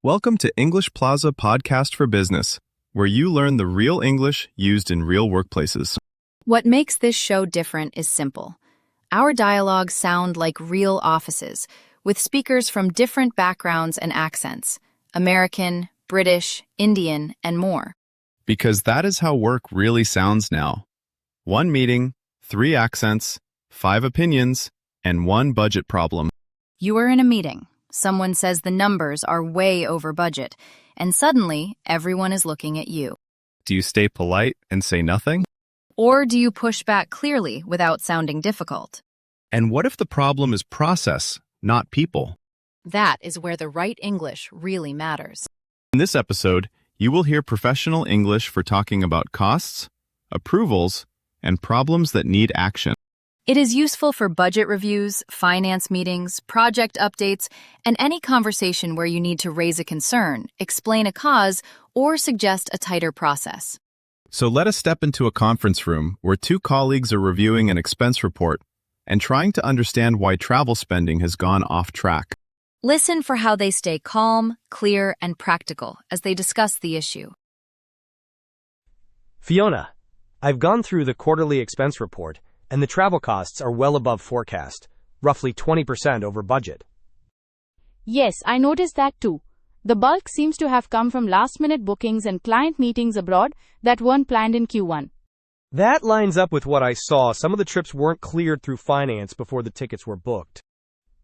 Welcome to English Plaza Podcast for Business, where you learn the real English used in real workplaces. What makes this show different is simple. Our dialogues sound like real offices, with speakers from different backgrounds and accents: American, British, Indian, and more. Because that is how work really sounds now. One meeting, 3 accents, 5 opinions, and 1 budget problem. You are in a meeting. Someone says the numbers are way over budget, and suddenly everyone is looking at you. Do you stay polite and say nothing? Or do you push back clearly without sounding difficult? And what if the problem is process, not people? That is where the right English really matters. In this episode, you will hear professional English for talking about costs, approvals, and problems that need action. It is useful for budget reviews, finance meetings, project updates, and any conversation where you need to raise a concern, explain a cause, or suggest a tighter process. So let us step into a conference room where 2 colleagues are reviewing an expense report and trying to understand why travel spending has gone off track. Listen for how they stay calm, clear, and practical as they discuss the issue. Fiona, I've gone through the quarterly expense report, and the travel costs are well above forecast, roughly 20% over budget. Yes, I noticed that too. The bulk seems to have come from last-minute bookings and client meetings abroad that weren't planned in Q1. That lines up with what I saw. Some of the trips weren't cleared through finance before the tickets were booked.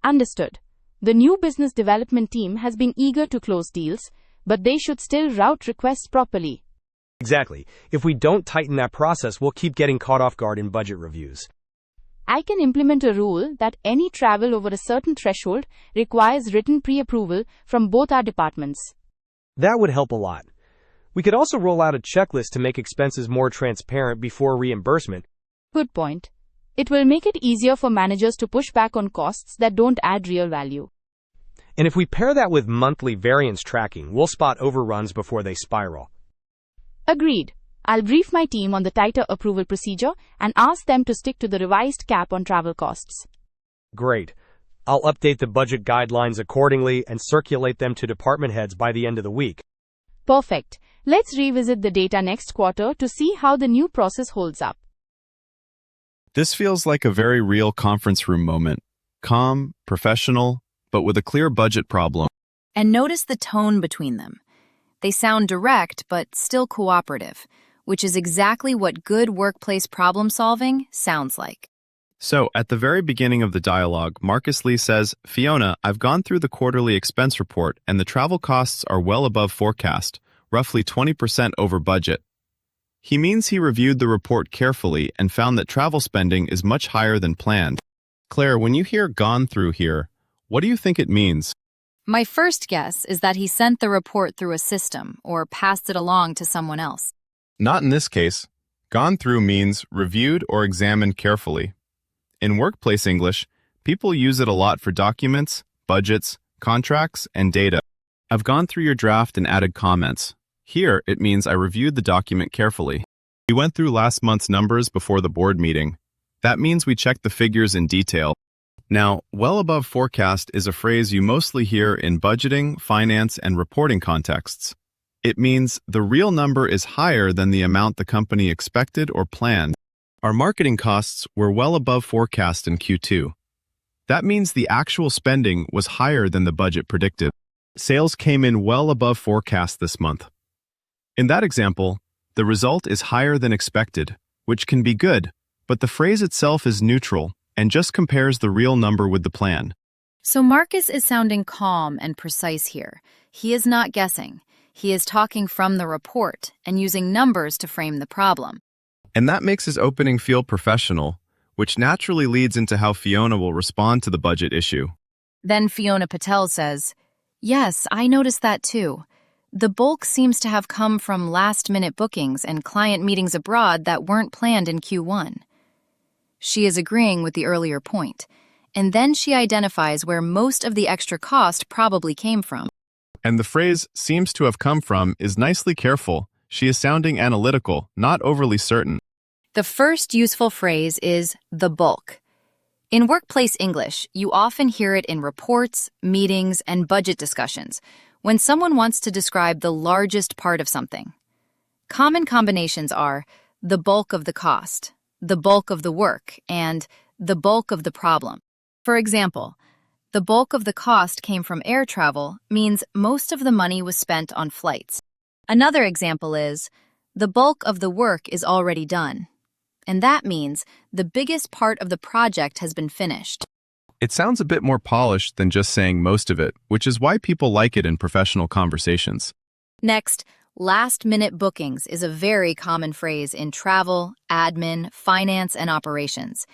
Understood. The new business development team has been eager to close deals, but they should still route requests properly. Exactly. If we don't tighten that process, we'll keep getting caught off guard in budget reviews. I can implement a rule that any travel over a certain threshold requires written pre-approval from both our departments. That would help a lot. We could also roll out a checklist to make expenses more transparent before reimbursement. Good point. It will make it easier for managers to push back on costs that don't add real value. And if we pair that with monthly variance tracking, we'll spot overruns before they spiral. Agreed. I'll brief my team on the tighter approval procedure and ask them to stick to the revised cap on travel costs. Great. I'll update the budget guidelines accordingly and circulate them to department heads by the end of the week. Perfect. Let's revisit the data next quarter to see how the new process holds up. This feels like a very real conference room moment. Calm, professional, but with a clear budget problem. And notice the tone between them. They sound direct but still cooperative, which is exactly what good workplace problem-solving sounds like. So, at the very beginning of the dialogue, Marcus Lee says, "Fiona, I've gone through the quarterly expense report and the travel costs are well above forecast, roughly 20% over budget." He means he reviewed the report carefully and found that travel spending is much higher than planned. Claire, when you hear "gone through" here, what do you think it means? My first guess is that he sent the report through a system or passed it along to someone else. Not in this case. Gone through means reviewed or examined carefully. In workplace English, people use it a lot for documents, budgets, contracts, and data. I've gone through your draft and added comments. Here, it means I reviewed the document carefully. We went through last month's numbers before the board meeting. That means we checked the figures in detail. Now, well above forecast is a phrase you mostly hear in budgeting, finance, and reporting contexts. It means the real number is higher than the amount the company expected or planned. Our marketing costs were well above forecast in Q2. That means the actual spending was higher than the budget predicted. Sales came in well above forecast this month. In that example, the result is higher than expected, which can be good, but the phrase itself is neutral and just compares the real number with the plan. So Marcus is sounding calm and precise here. He is not guessing. He is talking from the report and using numbers to frame the problem. And that makes his opening feel professional, which naturally leads into how Fiona will respond to the budget issue. Then Fiona Patel says, "Yes, I noticed that too. The bulk seems to have come from last-minute bookings and client meetings abroad that weren't planned in Q1. She is agreeing with the earlier point, and then she identifies where most of the extra cost probably came from. And the phrase "seems to have come from" is nicely careful. She is sounding analytical, not overly certain. The first useful phrase is the bulk. In workplace English, you often hear it in reports, meetings, and budget discussions, when someone wants to describe the largest part of something. Common combinations are the bulk of the cost, the bulk of the work, and the bulk of the problem. For example, the bulk of the cost came from air travel means most of the money was spent on flights. Another example is, the bulk of the work is already done. And that means the biggest part of the project has been finished. It sounds a bit more polished than just saying most of it, which is why people like it in professional conversations. Next, last-minute bookings is a very common phrase in travel, admin, finance, and operations.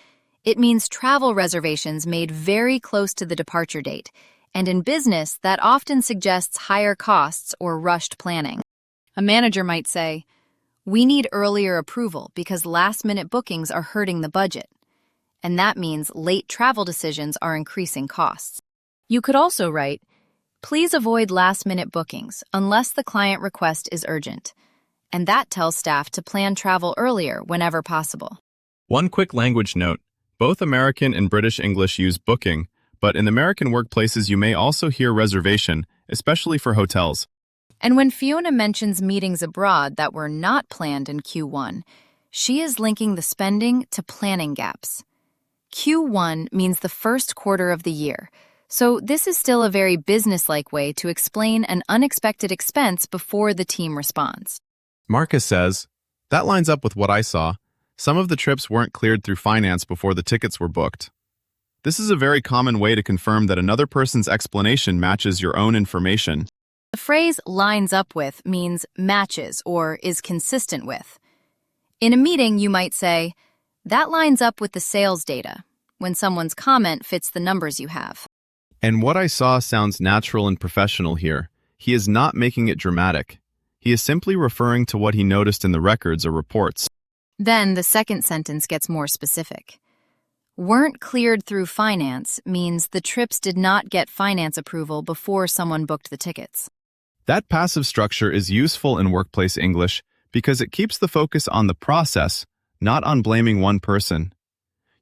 It means travel reservations made very close to the departure date, and in business, that often suggests higher costs or rushed planning. A manager might say, "We need earlier approval because last-minute bookings are hurting the budget." And that means late travel decisions are increasing costs. You could also write, "Please avoid last-minute bookings unless the client request is urgent." And that tells staff to plan travel earlier whenever possible. One quick language note. Both American and British English use booking, but in American workplaces you may also hear reservation, especially for hotels. And when Fiona mentions meetings abroad that were not planned in Q1, she is linking the spending to planning gaps. Q1 means the first quarter of the year, so this is still a very business-like way to explain an unexpected expense before the team responds. Marcus says, "That lines up with what I saw. Some of the trips weren't cleared through finance before the tickets were booked." This is a very common way to confirm that another person's explanation matches your own information. The phrase lines up with means matches or is consistent with. In a meeting, you might say, "That lines up with the sales data," when someone's comment fits the numbers you have. And what I saw sounds natural and professional here. He is not making it dramatic. He is simply referring to what he noticed in the records or reports. Then the second sentence gets more specific. "Weren't cleared through finance" means the trips did not get finance approval before someone booked the tickets. That passive structure is useful in workplace English because it keeps the focus on the process, not on blaming one person.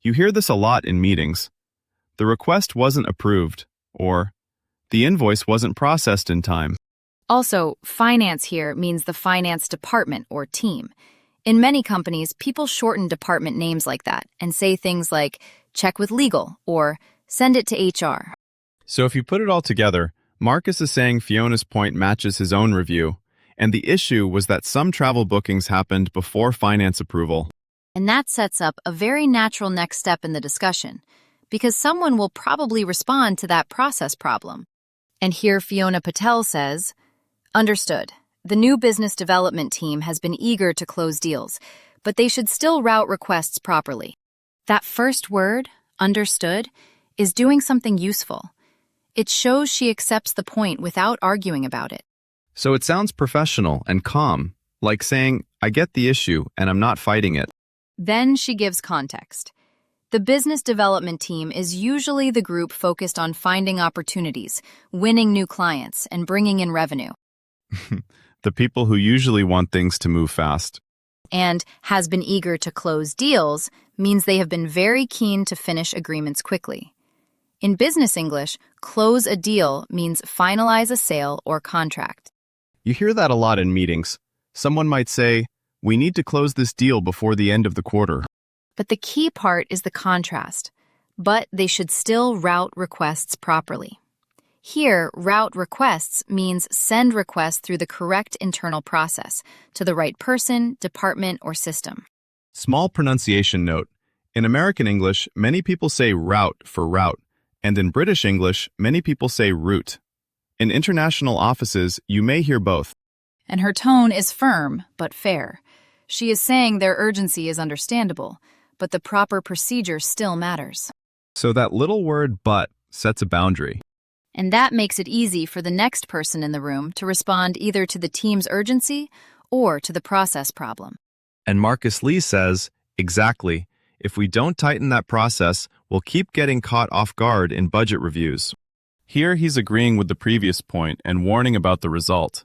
You hear this a lot in meetings. "The request wasn't approved," or "The invoice wasn't processed in time." Also, finance here means the finance department or team. In many companies, people shorten department names like that and say things like, "check with legal," or "send it to HR." So if you put it all together, Marcus is saying Fiona's point matches his own review, and the issue was that some travel bookings happened before finance approval. And that sets up a very natural next step in the discussion, because someone will probably respond to that process problem. And here Fiona Patel says, "Understood. The new business development team has been eager to close deals, but they should still route requests properly." That first word, understood, is doing something useful. It shows she accepts the point without arguing about it. So it sounds professional and calm, like saying, "I get the issue and I'm not fighting it." Then she gives context. The business development team is usually the group focused on finding opportunities, winning new clients, and bringing in revenue. The people who usually want things to move fast. And has been eager to close deals means they have been very keen to finish agreements quickly. In business English, close a deal means finalize a sale or contract. You hear that a lot in meetings. Someone might say, "We need to close this deal before the end of the quarter." But the key part is the contrast. But they should still route requests properly. Here, route requests means send requests through the correct internal process to the right person, department, or system. Small pronunciation note. In American English, many people say route for route, and in British English, many people say route. In international offices, you may hear both. And her tone is firm but fair. She is saying their urgency is understandable, but the proper procedure still matters. So that little word "but" sets a boundary. And that makes it easy for the next person in the room to respond either to the team's urgency or to the process problem. And Marcus Lee says, exactly, if we don't tighten that process, we'll keep getting caught off guard in budget reviews. Here he's agreeing with the previous point and warning about the result.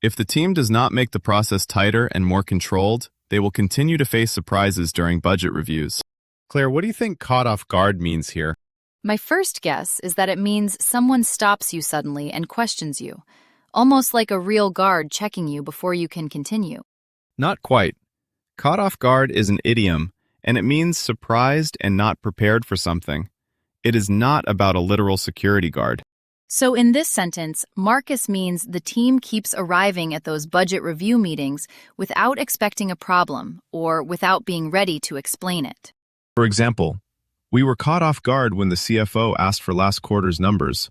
If the team does not make the process tighter and more controlled, they will continue to face surprises during budget reviews. Claire, what do you think caught off guard means here? My first guess is that it means someone stops you suddenly and questions you, almost like a real guard checking you before you can continue. Not quite. Caught off guard is an idiom, and it means surprised and not prepared for something. It is not about a literal security guard. So in this sentence, Marcus means the team keeps arriving at those budget review meetings without expecting a problem or without being ready to explain it. For example, we were caught off guard when the CFO asked for last quarter's numbers.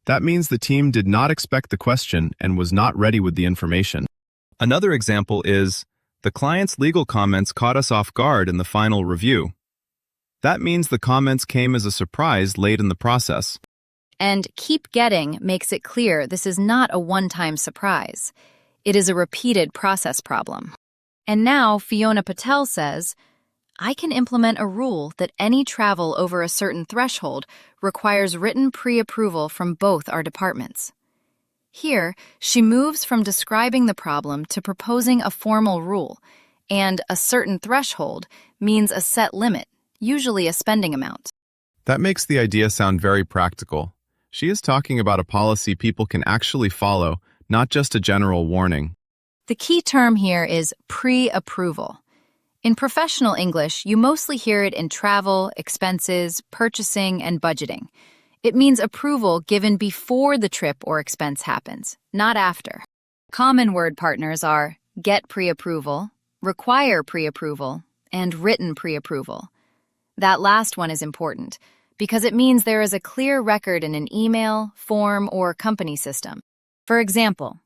That means the team did not expect the question and was not ready with the information. Another example is, the client's legal comments caught us off guard in the final review. That means the comments came as a surprise late in the process. And keep getting makes it clear this is not a one-time surprise. It is a repeated process problem. And now Fiona Patel says, I can implement a rule that any travel over a certain threshold requires written pre-approval from both our departments. Here, she moves from describing the problem to proposing a formal rule, and a certain threshold means a set limit, usually a spending amount. That makes the idea sound very practical. She is talking about a policy people can actually follow, not just a general warning. The key term here is pre-approval. In professional English, you mostly hear it in travel, expenses, purchasing, and budgeting. It means approval given before the trip or expense happens, not after. Common word partners are get pre-approval, require pre-approval, and written pre-approval. That last one is important because it means there is a clear record in an email, form, or company system. For example,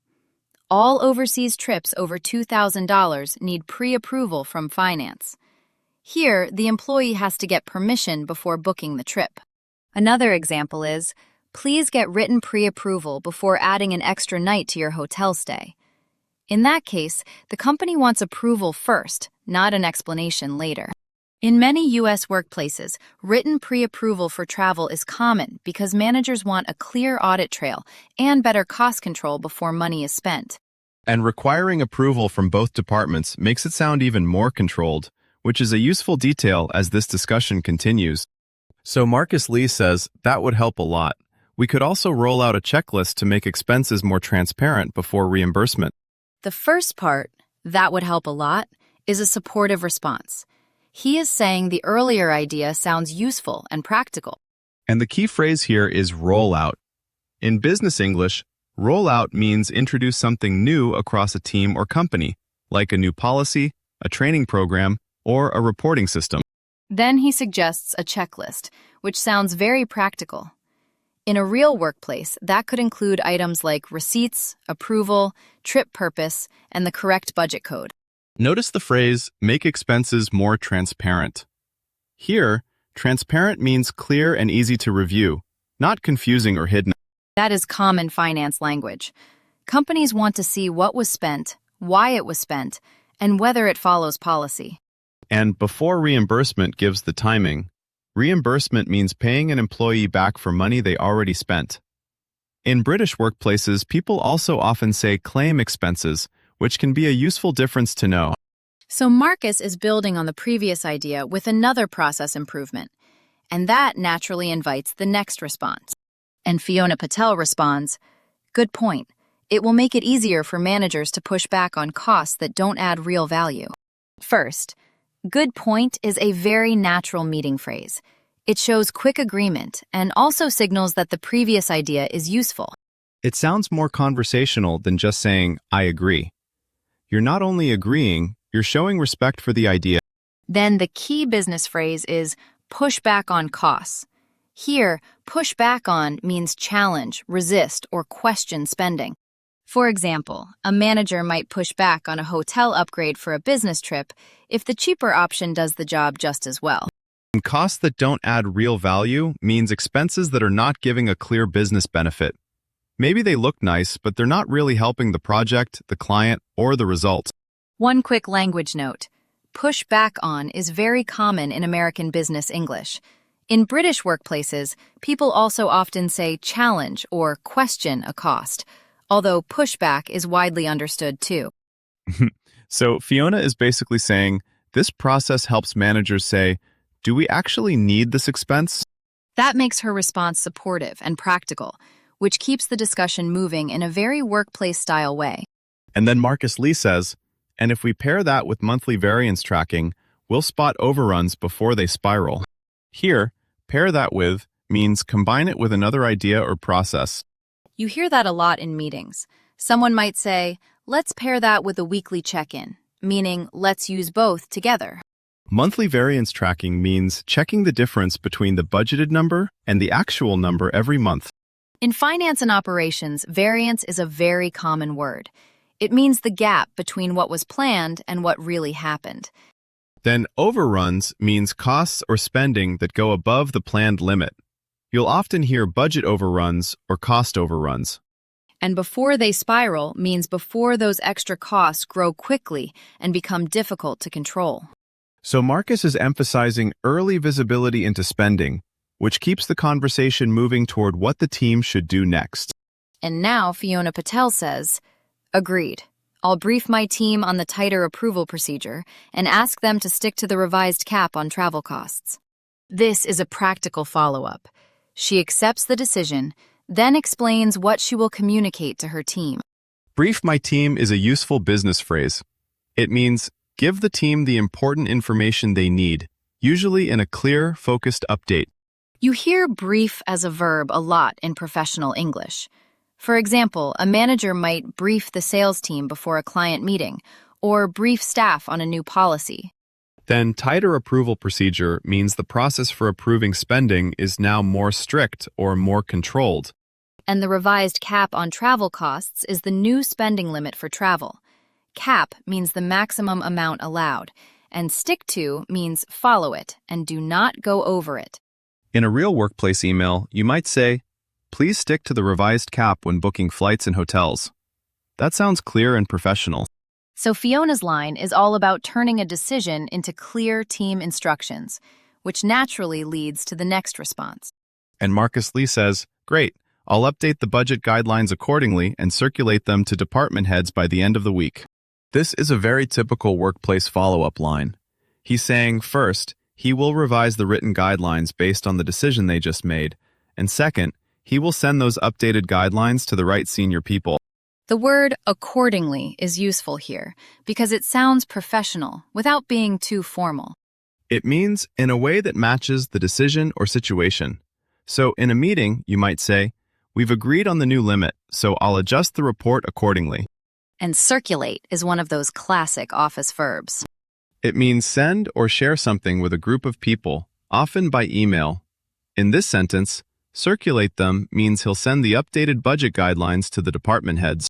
all overseas trips over $2,000 need pre-approval from finance. Here, the employee has to get permission before booking the trip. Another example is, please get written pre-approval before adding an extra night to your hotel stay. In that case, the company wants approval first, not an explanation later. In many U.S. workplaces, written pre-approval for travel is common because managers want a clear audit trail and better cost control before money is spent. And requiring approval from both departments makes it sound even more controlled, which is a useful detail as this discussion continues. So Marcus Lee says that would help a lot. We could also roll out a checklist to make expenses more transparent before reimbursement. The first part, that would help a lot, is a supportive response. He is saying the earlier idea sounds useful and practical. And the key phrase here is rollout. In business English, rollout means introduce something new across a team or company, like a new policy, a training program, or a reporting system. Then he suggests a checklist, which sounds very practical. In a real workplace, that could include items like receipts, approval, trip purpose, and the correct budget code. Notice the phrase, make expenses more transparent. Here, transparent means clear and easy to review, not confusing or hidden. That is common finance language. Companies want to see what was spent, why it was spent, and whether it follows policy. And before reimbursement gives the timing, reimbursement means paying an employee back for money they already spent. In British workplaces, people also often say claim expenses, which can be a useful difference to know. So Marcus is building on the previous idea with another process improvement, and that naturally invites the next response. And Fiona Patel responds, good point. It will make it easier for managers to push back on costs that don't add real value. First, good point is a very natural meeting phrase. It shows quick agreement and also signals that the previous idea is useful. It sounds more conversational than just saying, I agree. You're not only agreeing, you're showing respect for the idea. Then the key business phrase is push back on costs. Here, push back on means challenge, resist, or question spending. For example, a manager might push back on a hotel upgrade for a business trip if the cheaper option does the job just as well. And costs that don't add real value means expenses that are not giving a clear business benefit. Maybe they look nice, but they're not really helping the project, the client, or the result. One quick language note. Push back on is very common in American business English. In British workplaces, people also often say challenge or question a cost, although pushback is widely understood too. So Fiona is basically saying, this process helps managers say, do we actually need this expense? That makes her response supportive and practical, which keeps the discussion moving in a very workplace-style way. And then Marcus Lee says, and if we pair that with monthly variance tracking, we'll spot overruns before they spiral. Here, pair that with means combine it with another idea or process. You hear that a lot in meetings. Someone might say, let's pair that with a weekly check-in, meaning let's use both together. Monthly variance tracking means checking the difference between the budgeted number and the actual number every month. In finance and operations, variance is a very common word. It means the gap between what was planned and what really happened. Then overruns means costs or spending that go above the planned limit. You'll often hear budget overruns or cost overruns. And before they spiral means before those extra costs grow quickly and become difficult to control. So Marcus is emphasizing early visibility into spending, which keeps the conversation moving toward what the team should do next. And now Fiona Patel says, agreed. I'll brief my team on the tighter approval procedure and ask them to stick to the revised cap on travel costs. This is a practical follow-up. She accepts the decision, then explains what she will communicate to her team. Brief my team is a useful business phrase. It means give the team the important information they need, usually in a clear, focused update. You hear brief as a verb a lot in professional English. For example, a manager might brief the sales team before a client meeting, or brief staff on a new policy. Then tighter approval procedure means the process for approving spending is now more strict or more controlled. And the revised cap on travel costs is the new spending limit for travel. Cap means the maximum amount allowed, and stick to means follow it and do not go over it. In a real workplace email, you might say, please stick to the revised cap when booking flights and hotels. That sounds clear and professional. So Fiona's line is all about turning a decision into clear team instructions, which naturally leads to the next response. And Marcus Lee says, great, I'll update the budget guidelines accordingly and circulate them to department heads by the end of the week. This is a very typical workplace follow-up line. He's saying, first, he will revise the written guidelines based on the decision they just made, and second, he will send those updated guidelines to the right senior people. The word accordingly is useful here because it sounds professional without being too formal. It means in a way that matches the decision or situation. So in a meeting, you might say, we've agreed on the new limit, so I'll adjust the report accordingly. And circulate is one of those classic office verbs. It means send or share something with a group of people, often by email. In this sentence, circulate them means he'll send the updated budget guidelines to the department heads.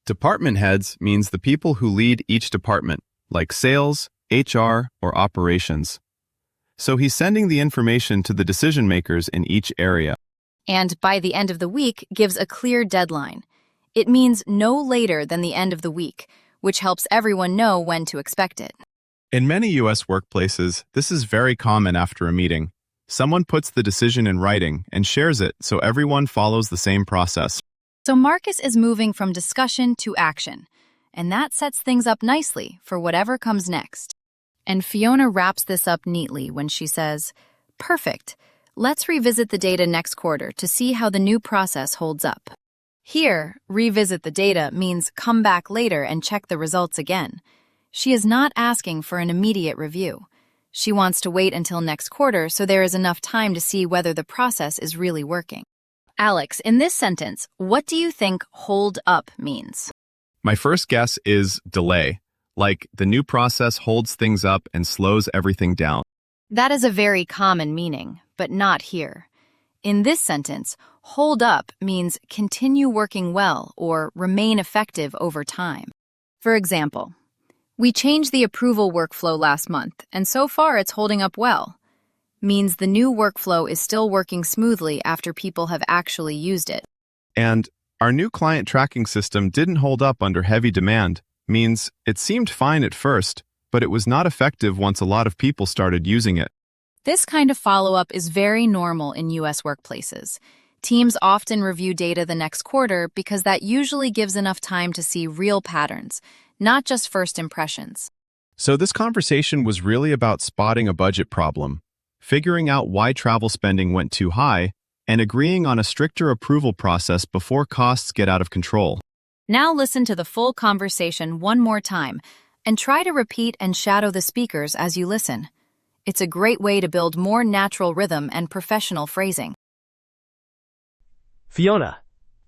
Department heads means the people who lead each department, like sales, HR, or operations. So he's sending the information to the decision makers in each area. And by the end of the week gives a clear deadline. It means no later than the end of the week, which helps everyone know when to expect it. In many U.S. workplaces, this is very common after a meeting. Someone puts the decision in writing and shares it so everyone follows the same process. So Marcus is moving from discussion to action, and that sets things up nicely for whatever comes next. And Fiona wraps this up neatly when she says, perfect, let's revisit the data next quarter to see how the new process holds up. Here, revisit the data means come back later and check the results again. She is not asking for an immediate review. She wants to wait until next quarter so there is enough time to see whether the process is really working. Alex, in this sentence, what do you think hold up means? My first guess is delay, like the new process holds things up and slows everything down. That is a very common meaning, but not here. In this sentence, hold up means continue working well or remain effective over time. For example, we changed the approval workflow last month, and so far it's holding up well. Means the new workflow is still working smoothly after people have actually used it. And our new client tracking system didn't hold up under heavy demand, means it seemed fine at first, but it was not effective once a lot of people started using it. This kind of follow-up is very normal in U.S. workplaces. Teams often review data the next quarter because that usually gives enough time to see real patterns, not just first impressions. So this conversation was really about spotting a budget problem, figuring out why travel spending went too high, and agreeing on a stricter approval process before costs get out of control. Now listen to the full conversation one more time and try to repeat and shadow the speakers as you listen. It's a great way to build more natural rhythm and professional phrasing. Fiona,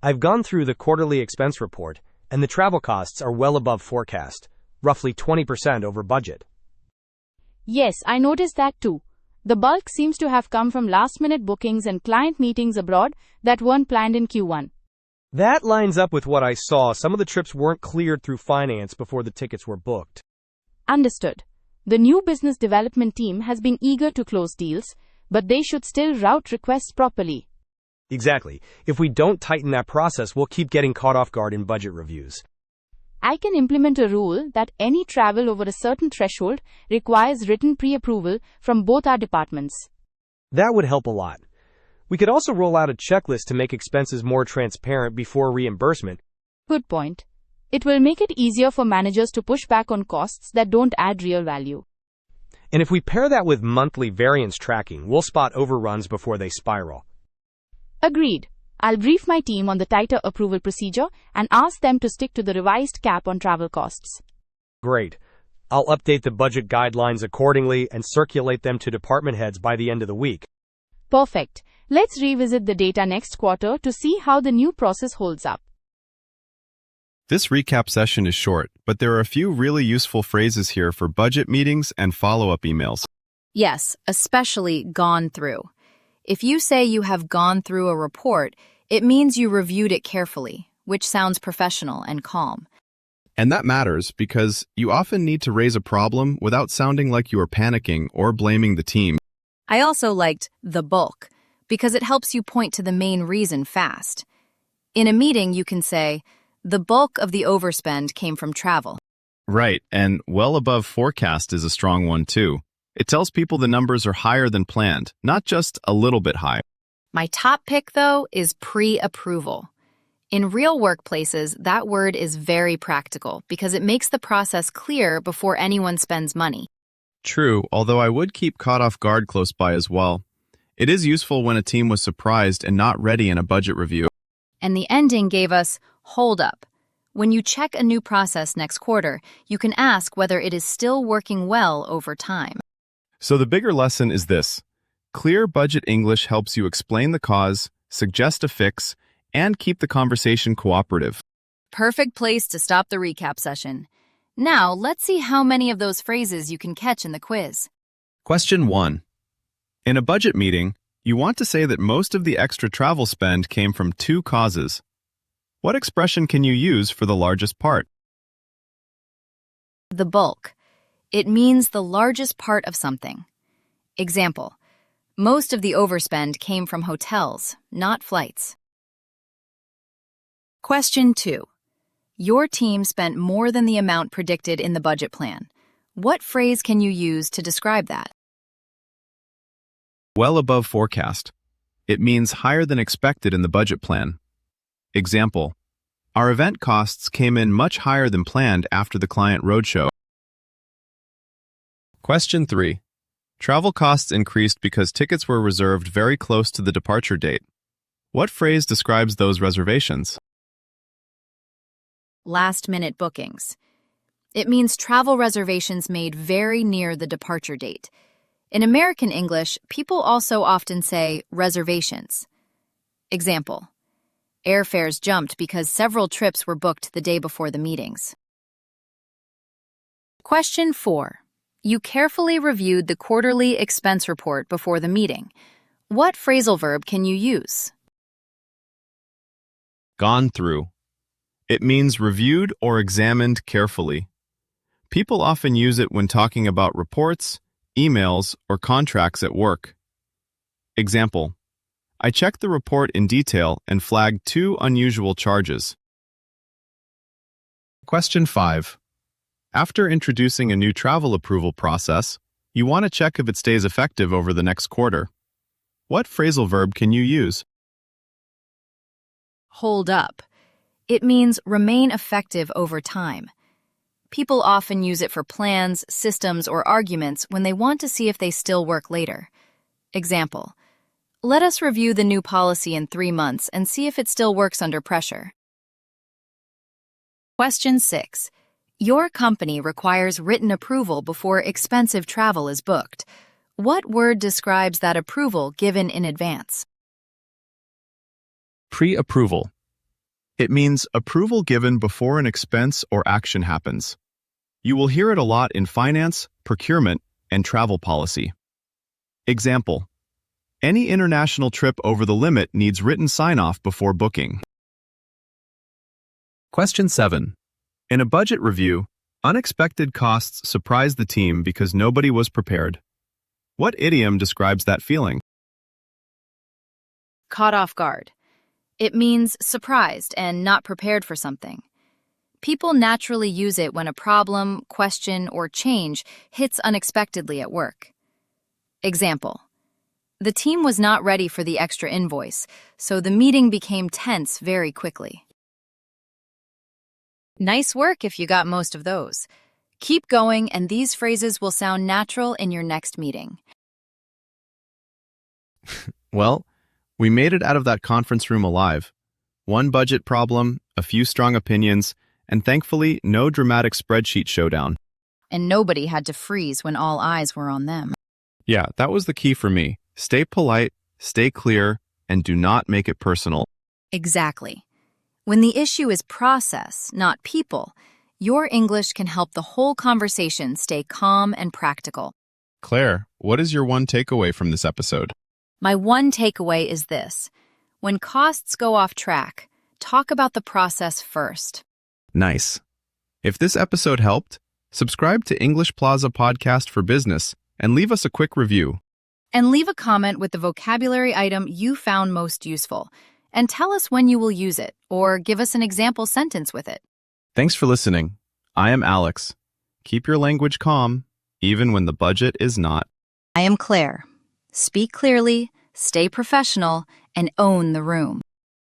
I've gone through the quarterly expense report, and the travel costs are well above forecast, roughly 20% over budget. Yes, I noticed that too. The bulk seems to have come from last-minute bookings and client meetings abroad that weren't planned in Q1. That lines up with what I saw. Some of the trips weren't cleared through finance before the tickets were booked. Understood. The new business development team has been eager to close deals, but they should still route requests properly. Exactly. If we don't tighten that process, we'll keep getting caught off guard in budget reviews. I can implement a rule that any travel over a certain threshold requires written pre-approval from both our departments. That would help a lot. We could also roll out a checklist to make expenses more transparent before reimbursement. Good point. It will make it easier for managers to push back on costs that don't add real value. And if we pair that with monthly variance tracking, we'll spot overruns before they spiral. Agreed. I'll brief my team on the tighter approval procedure and ask them to stick to the revised cap on travel costs. Great. I'll update the budget guidelines accordingly and circulate them to department heads by the end of the week. Perfect. Let's revisit the data next quarter to see how the new process holds up. This recap session is short, but there are a few really useful phrases here for budget meetings and follow-up emails. Yes, especially gone through. If you say you have gone through a report, it means you reviewed it carefully, which sounds professional and calm. And that matters because you often need to raise a problem without sounding like you are panicking or blaming the team. I also liked the bulk because it helps you point to the main reason fast. In a meeting, you can say, the bulk of the overspend came from travel. Right, and well above forecast is a strong one too. It tells people the numbers are higher than planned, not just a little bit high. My top pick, though, is pre-approval. In real workplaces, that word is very practical because it makes the process clear before anyone spends money. True, although I would keep caught off guard close by as well. It is useful when a team was surprised and not ready in a budget review. And the ending gave us hold up. When you check a new process next quarter, you can ask whether it is still working well over time. So the bigger lesson is this. Clear budget English helps you explain the cause, suggest a fix, and keep the conversation cooperative. Perfect place to stop the recap session. Now, let's see how many of those phrases you can catch in the quiz. Question 1. In a budget meeting, you want to say that most of the extra travel spend came from 2 causes. What expression can you use for the largest part? The bulk. It means the largest part of something. Example, most of the overspend came from hotels, not flights. Question 2. Your team spent more than the amount predicted in the budget plan. What phrase can you use to describe that? Well above forecast. It means higher than expected in the budget plan. Example, our event costs came in much higher than planned after the client roadshow. Question 3. Travel costs increased because tickets were reserved very close to the departure date. What phrase describes those reservations? Last-minute bookings. It means travel reservations made very near the departure date. In American English, people also often say reservations. Example, airfares jumped because several trips were booked the day before the meetings. Question 4. You carefully reviewed the quarterly expense report before the meeting. What phrasal verb can you use? Gone through. It means reviewed or examined carefully. People often use it when talking about reports, emails, or contracts at work. Example, I checked the report in detail and flagged 2 unusual charges. Question 5. After introducing a new travel approval process, you want to check if it stays effective over the next quarter. What phrasal verb can you use? Hold up. It means remain effective over time. People often use it for plans, systems, or arguments when they want to see if they still work later. Example, Let us review the new policy in 3 months and see if it still works under pressure. Question 6. Your company requires written approval before expensive travel is booked. What word describes that approval given in advance? Pre-approval. It means approval given before an expense or action happens. You will hear it a lot in finance, procurement, and travel policy. Example: any international trip over the limit needs written sign-off before booking. Question 7. In a budget review, unexpected costs surprise the team because nobody was prepared. What idiom describes that feeling? Caught off guard. It means surprised and not prepared for something. People naturally use it when a problem, question, or change hits unexpectedly at work. Example: the team was not ready for the extra invoice, so the meeting became tense very quickly. Nice work if you got most of those. Keep going, and these phrases will sound natural in your next meeting. Well, we made it out of that conference room alive. One budget problem, a few strong opinions, and thankfully, no dramatic spreadsheet showdown. And nobody had to freeze when all eyes were on them. Yeah, that was the key for me. Stay polite, stay clear, and do not make it personal. Exactly. When the issue is process, not people, your English can help the whole conversation stay calm and practical. Claire, what is your one takeaway from this episode? My one takeaway is this: when costs go off track, talk about the process first. Nice. If this episode helped, subscribe to English Plaza Podcast for Business and leave us a quick review. And leave a comment with the vocabulary item you found most useful. And tell us when you will use it, or give us an example sentence with it. Thanks for listening. I am Alex. Keep your language calm, even when the budget is not. I am Claire. Speak clearly, stay professional, and own the room.